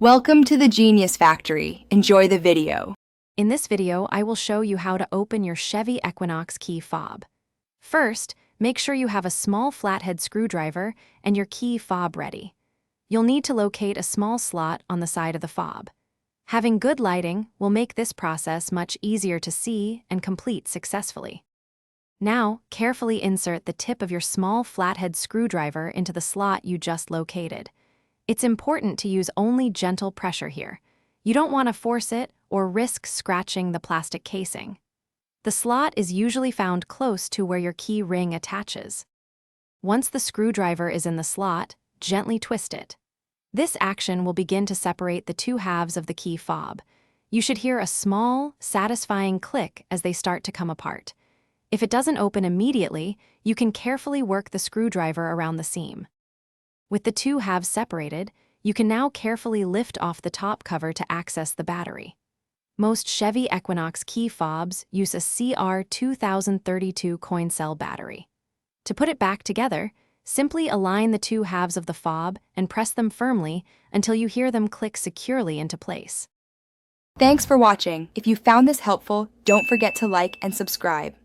Welcome to the Genius Factory. Enjoy the video. In this video, I will show you how to open your Chevy Equinox key fob. First, make sure you have a small flathead screwdriver and your key fob ready. You'll need to locate a small slot on the side of the fob. Having good lighting will make this process much easier to see and complete successfully. Now, carefully insert the tip of your small flathead screwdriver into the slot you just located. It's important to use only gentle pressure here. You don't want to force it or risk scratching the plastic casing. The slot is usually found close to where your key ring attaches. Once the screwdriver is in the slot, gently twist it. This action will begin to separate the two halves of the key fob. You should hear a small, satisfying click as they start to come apart. If it doesn't open immediately, you can carefully work the screwdriver around the seam. With the two halves separated, you can now carefully lift off the top cover to access the battery. Most Chevy Equinox key fobs use a CR2032 coin cell battery. To put it back together, simply align the two halves of the fob and press them firmly until you hear them click securely into place. Thanks for watching. If you found this helpful, don't forget to like and subscribe.